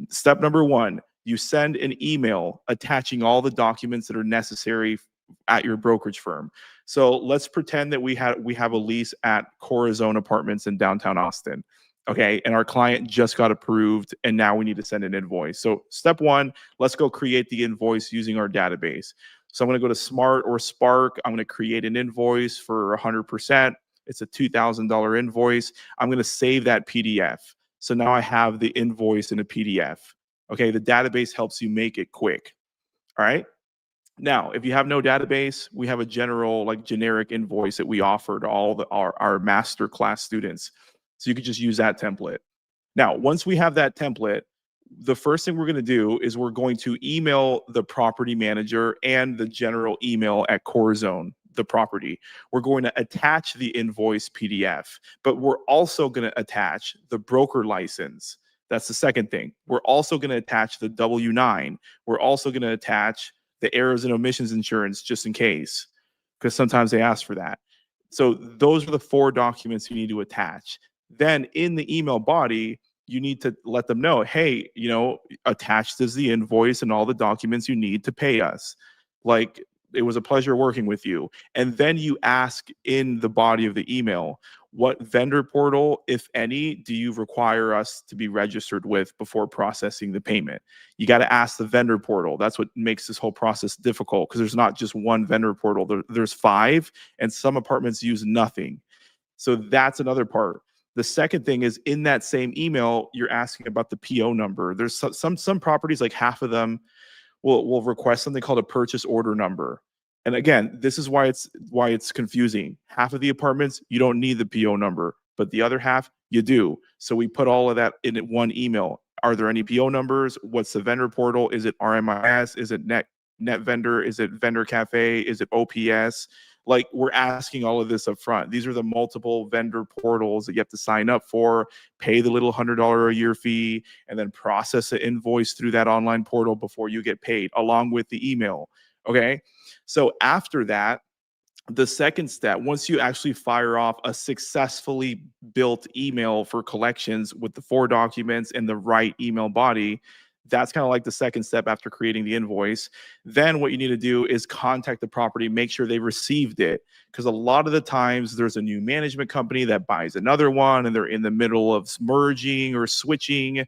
Step number 1, you send an email attaching all the documents that are necessary at your brokerage firm. So let's pretend that we have a lease at Corazon Apartments in downtown Austin. Okay, and our client just got approved, and now we need to send an invoice. So step 1, let's go create the invoice using our database. So I'm going to go to Smart or Spark. I'm going to create an invoice for 100%. It's a $2,000 invoice. I'm going to save that PDF. So now I have the invoice in a PDF. Okay, the database helps you make it quick. All right. Now, if you have no database, we have a generic invoice that we offer to all our master class students. So you could just use that template. Now, once we have that template, the first thing we're going to do is we're going to email the property manager and the general email at Corazon, the property. We're going to attach the invoice PDF, but we're also going to attach the broker license. That's the second thing. We're also going to attach the W-9. We're also going to attach the errors and omissions insurance, just in case, because sometimes they ask for that. So those are the 4 documents you need to attach. Then in the email body, you need to let them know, hey, attached is the invoice and all the documents you need to pay us. Like, it was a pleasure working with you. And then you ask in the body of the email, what vendor portal, if any, do you require us to be registered with before processing the payment? You got to ask the vendor portal. That's what makes this whole process difficult, because there's not just one vendor portal. There's 5, and some apartments use nothing. So that's another part. The second thing is, in that same email, you're asking about the PO number. There's some properties, like half of them will request something called a purchase order number. And again, this is why it's confusing. Half of the apartments, you don't need the PO number, but the other half, you do. So we put all of that in one email. Are there any PO numbers? What's the vendor portal? Is it RMIS? Is it net vendor? Is it vendor cafe? Is it OPS? Like, we're asking all of this up front. These are the multiple vendor portals that you have to sign up for, pay the little $100 a year fee, and then process the invoice through that online portal before you get paid, along with the email. Okay. So after that, the second step, once you actually fire off a successfully built email for collections with the 4 documents and the right email body, that's kind of like the second step after creating the invoice. Then what you need to do is contact the property, make sure they received it. Because a lot of the times there's a new management company that buys another one, and they're in the middle of merging or switching.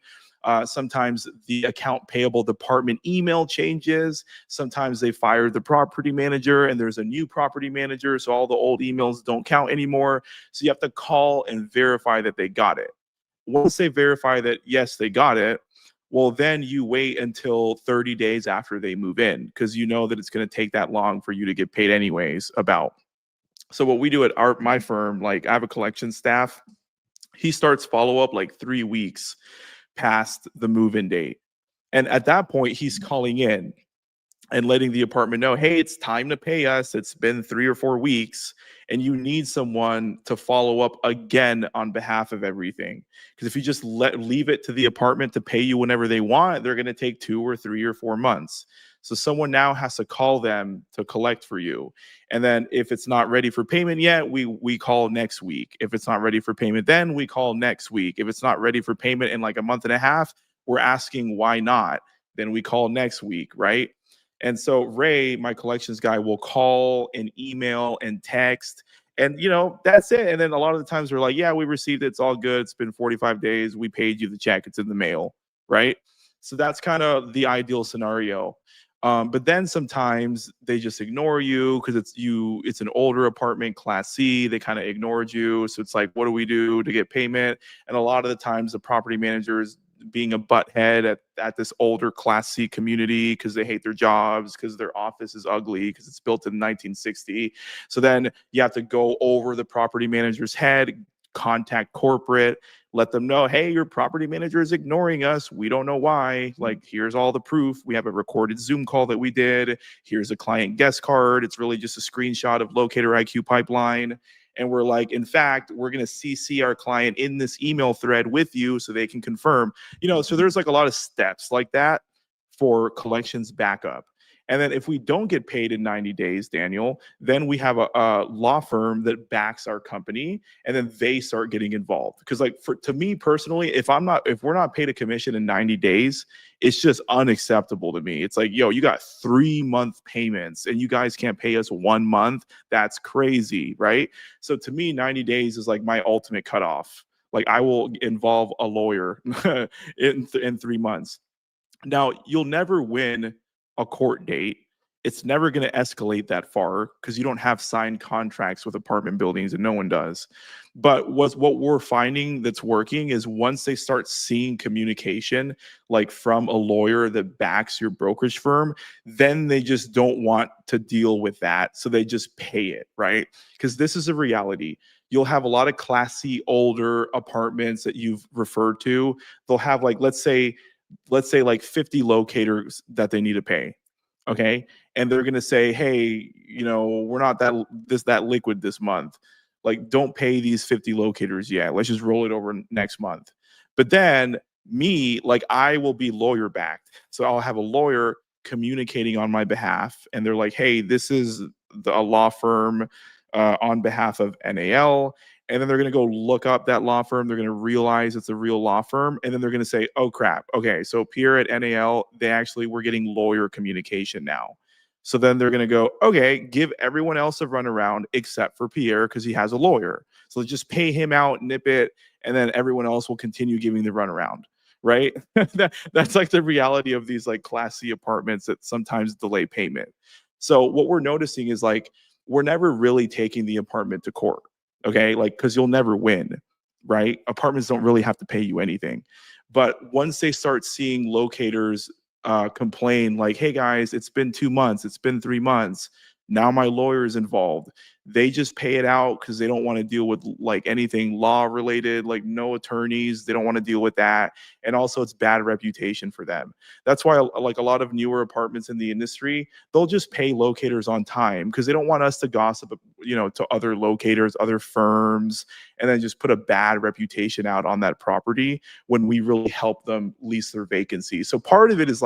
Sometimes the account payable department email changes. Sometimes they fired the property manager and there's a new property manager, so all the old emails don't count anymore. So you have to call and verify that they got it. Once they verify that, yes, they got it, well, then you wait until 30 days after they move in, because you know that it's going to take that long for you to get paid anyways. So what we do at my firm, like, I have a collection staff, he starts follow up like 3 weeks past the move-in date. And at that point, he's calling in and letting the apartment know, hey, it's time to pay us. It's been 3 or 4 weeks, and you need someone to follow up again on behalf of everything. Because if you just leave it to the apartment to pay you whenever they want, they're going to take 2 or 3 or 4 months. So someone now has to call them to collect for you. And then if it's not ready for payment yet, we call next week. If it's not ready for payment, then we call next week. If it's not ready for payment in like a month and a half, we're asking why not. Then we call next week, right? And so Ray, my collections guy, will call and email and text. And, that's it. And then a lot of the times we're like, yeah, we received it. It's all good. It's been 45 days. We paid you the check. It's in the mail. Right. So that's kind of the ideal scenario. But then sometimes they just ignore you because it's an older apartment, Class C. They kind of ignored you. So it's like, what do we do to get payment? And a lot of the times the property managers being a butthead at this older Class C community because they hate their jobs, because their office is ugly, because it's built in 1960. So then you have to go over the property manager's head, contact corporate, let them know, hey, your property manager is ignoring us. We don't know why. Like, here's all the proof. We have a recorded Zoom call that we did. Here's a client guest card. It's really just a screenshot of Locator IQ Pipeline. And we're like, in fact, we're going to CC our client in this email thread with you so they can confirm. So there's like a lot of steps like that for collections backup. And then if we don't get paid in 90 days, Daniel, then we have a law firm that backs our company, and then they start getting involved. Because to me personally, if we're not paid a commission in 90 days, it's just unacceptable to me. It's like, yo, you got 3-month payments and you guys can't pay us 1 month. That's crazy, right? So to me, 90 days is like my ultimate cutoff. Like, I will involve a lawyer in 3 months. Now, you'll never win a court date. It's never going to escalate that far because you don't have signed contracts with apartment buildings, and no one does. But what we're finding that's working is once they start seeing communication, like from a lawyer that backs your brokerage firm, then they just don't want to deal with that. So they just pay it, right? Because this is a reality. You'll have a lot of Class C older apartments that you've referred to. They'll have let's say like 50 locators that they need to pay. Okay. And they're going to say, hey, we're not that liquid this month. Like, don't pay these 50 locators yet. Let's just roll it over next month. But then I will be lawyer backed. So I'll have a lawyer communicating on my behalf. And they're like, hey, this is a law firm on behalf of NAL. And then they're going to go look up that law firm. They're going to realize it's a real law firm. And then they're going to say, oh, crap. Okay, so Pierre at NAL, we're getting lawyer communication now. So then they're going to go, okay, give everyone else a runaround except for Pierre because he has a lawyer. So just pay him out, nip it, and then everyone else will continue giving the runaround, right? That's like the reality of these Class C apartments that sometimes delay payment. So what we're noticing is we're never really taking the apartment to court. Okay, because you'll never win, right? Apartments don't really have to pay you anything. But once they start seeing locators complain hey guys, it's been 2 months, it's been 3 months, now my lawyer is involved, they just pay it out because they don't want to deal with anything law related, no attorneys. They don't want to deal with that. And also it's bad reputation for them. That's why a lot of newer apartments in the industry, they'll just pay locators on time because they don't want us to gossip, to other locators, other firms, and then just put a bad reputation out on that property when we really help them lease their vacancy. So part of it is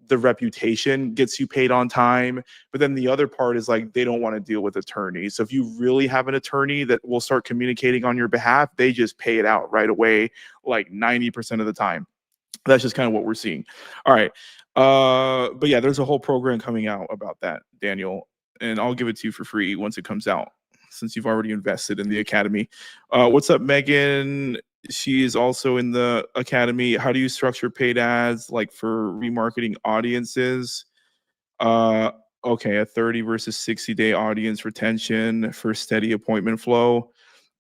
the reputation gets you paid on time, but then the other part is they don't want to deal with attorneys. So if you really have an attorney that will start communicating on your behalf, they just pay it out right away, 90% of the time. That's just kind of what we're seeing. All right. But yeah, there's a whole program coming out about that, Daniel, and I'll give it to you for free once it comes out, since you've already invested in the academy. What's up, Megan? She is also in the academy. How do you structure paid ads for remarketing audiences? Okay, a 30 versus 60-day audience retention for steady appointment flow.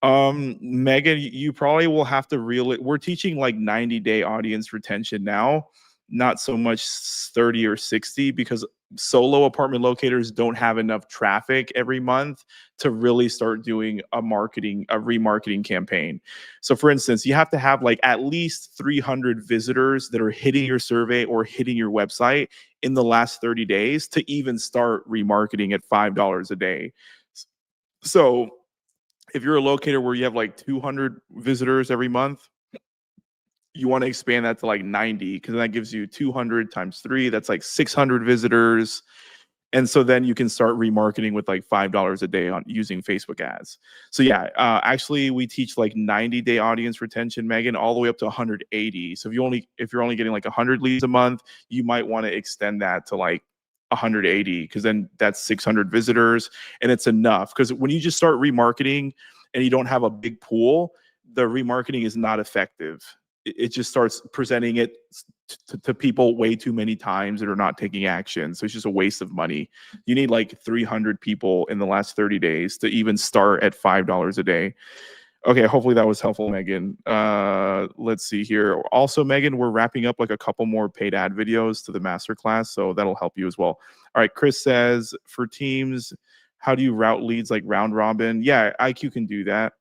Megan, you probably will have to reel it. We're teaching 90-day audience retention now, not so much 30 or 60, because solo apartment locators don't have enough traffic every month to really start doing a remarketing campaign. So for instance, you have to have like at least 300 visitors that are hitting your survey or hitting your website in the last 30 days to even start remarketing at $5 a day. So if you're a locator where you have like 200 visitors every month, you want to expand that to like 90, because that gives you 200 times 3. That's like 600 visitors. And so then you can start remarketing with like $5 a day on using Facebook ads. So yeah, actually we teach like 90-day audience retention, Megan, all the way up to 180. So if you're only getting like 100 leads a month, you might want to extend that to like 180, because then that's 600 visitors and it's enough. Because when you just start remarketing and you don't have a big pool, the remarketing is not effective. It just starts presenting it to people way too many times that are not taking action. So it's just a waste of money. You need like 300 people in the last 30 days to even start at $5 a day. Okay, hopefully that was helpful, Megan. Let's see here. Also, Megan, we're wrapping up like a couple more paid ad videos to the masterclass, so that'll help you as well. All right, Chris says, for teams, how do you route leads like round robin? Yeah, IQ can do that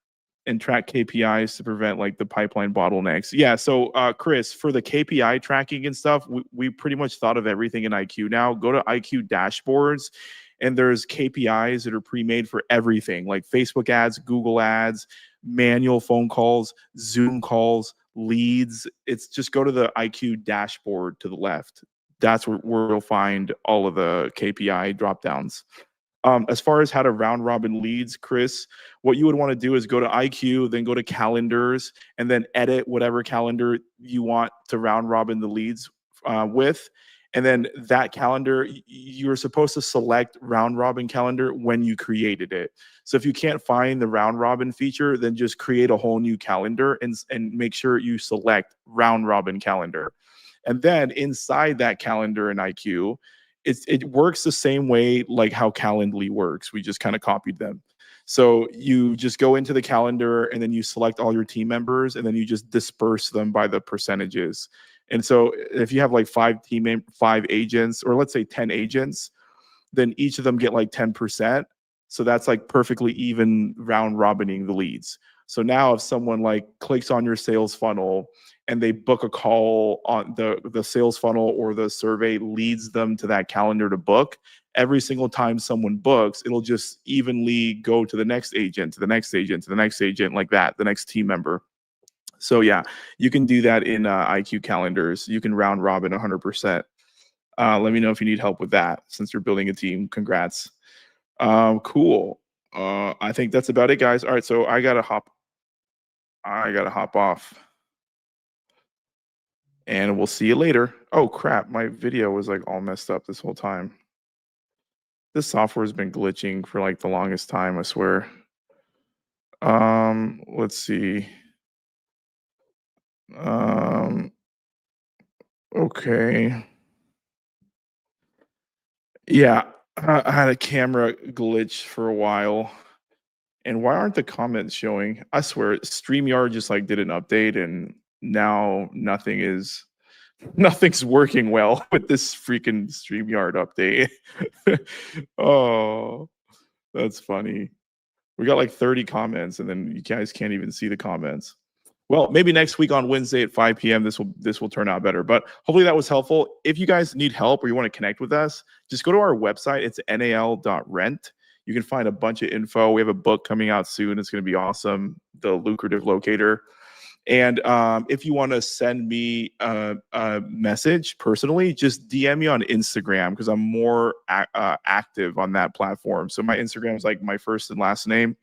and track KPIs to prevent like the pipeline bottlenecks. Yeah, so Chris, for the KPI tracking and stuff, we pretty much thought of everything in IQ now. Go to IQ dashboards, and there's KPIs that are pre-made for everything, like Facebook ads, Google ads, manual phone calls, Zoom calls, leads. It's just go to the IQ dashboard to the left. That's where you'll find all of the KPI drop downs. As far as how to round robin leads, Chris, what you would want to do is go to IQ, then go to calendars, and then edit whatever calendar you want to round robin the leads with. And then that calendar, you're supposed to select round robin calendar when you created it. So if you can't find the round robin feature, then just create a whole new calendar and make sure you select round robin calendar. And then inside that calendar in IQ, it works the same way like how Calendly works. We just kind of copied them. So you just go into the calendar and then you select all your team members and then you just disperse them by the percentages. And so if you have like 5 agents, or let's say 10 agents, then each of them get like 10%. So that's like perfectly even round robining the leads. So now if someone like clicks on your sales funnel and they book a call on the sales funnel, or the survey leads them to that calendar to book, every single time someone books, it'll just evenly go to the next agent, to the next agent, to the next agent, like that, the next team member. So yeah, you can do that in IQ calendars. You can round robin 100%. Let me know if you need help with that, since you're building a team. Congrats. Cool. I think that's about it, guys. All right, so I gotta hop off. And we'll see you later. Oh crap, my video was like all messed up this whole time. This software's been glitching for like the longest time, I swear. Let's see. Okay. Yeah, I had a camera glitch for a while. And why aren't the comments showing? I swear, StreamYard just like did an update and now nothing's working well with this freaking StreamYard update. Oh, that's funny. We got like 30 comments and then you guys can't even see the comments. Well, maybe next week on Wednesday at 5 p.m. this will turn out better. But hopefully that was helpful. If you guys need help or you want to connect with us, just go to our website. It's nal.rent. You can find a bunch of info. We have a book coming out soon. It's going to be awesome, The Lucrative Locator. And if you want to send me a message personally, just DM me on Instagram, because I'm more active on that platform. So my Instagram is like my first and last name.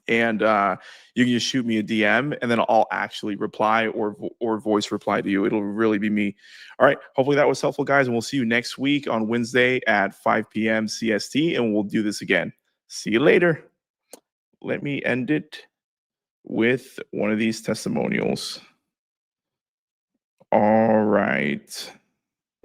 And you can just shoot me a DM and then I'll actually reply or voice reply to you. It'll really be me. All right. Hopefully that was helpful, guys. And we'll see you next week on Wednesday at 5 p.m. CST. And we'll do this again. See you later. Let me end it with one of these testimonials. All right.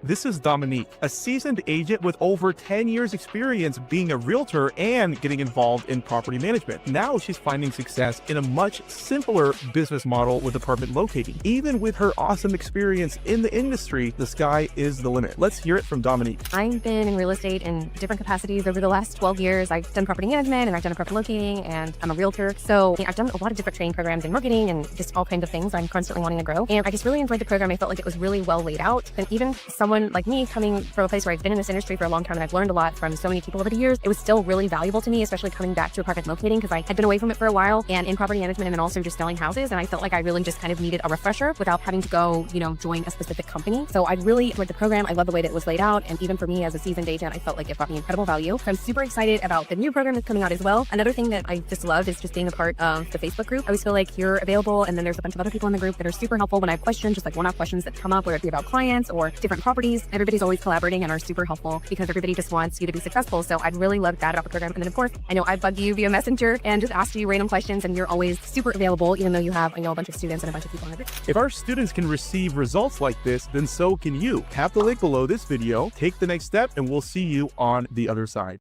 This is Dominique, a seasoned agent with over 10 years experience being a realtor and getting involved in property management. Now she's finding success in a much simpler business model with apartment locating. Even with her awesome experience in the industry, the sky is the limit. Let's hear it from Dominique. I've been in real estate in different capacities over the last 12 years. I've done property management and I've done property locating and I'm a realtor. So I've done a lot of different training programs in marketing and just all kinds of things. I'm constantly wanting to grow. And I just really enjoyed the program. I felt like it was really well laid out. And even someone like me coming from a place where I've been in this industry for a long time and I've learned a lot from so many people over the years, it was still really valuable to me, especially coming back to apartment locating because I had been away from it for a while and in property management and then also just selling houses. And I felt like I really just kind of needed a refresher without having to go, join a specific company. So I really enjoyed the program. I love the way that it was laid out. And even for me as a seasoned agent, I felt like it brought me incredible value. So I'm super excited about the new program that's coming out as well. Another thing that I just loved is just being a part of the Facebook group. I always feel like you're available and then there's a bunch of other people in the group that are super helpful when I have questions, just like one-off questions that come up, whether it be about clients or different properties. Everybody's always collaborating and are super helpful because everybody just wants you to be successful. So I'd really love that about the program. And then of course, I know I bugged you via Messenger and just asked you random questions and you're always super available, even though you have, a bunch of students and a bunch of people in the group. If our students can receive results like this, then so can you. Tap the link below this video, take the next step, and we'll see you on the other side.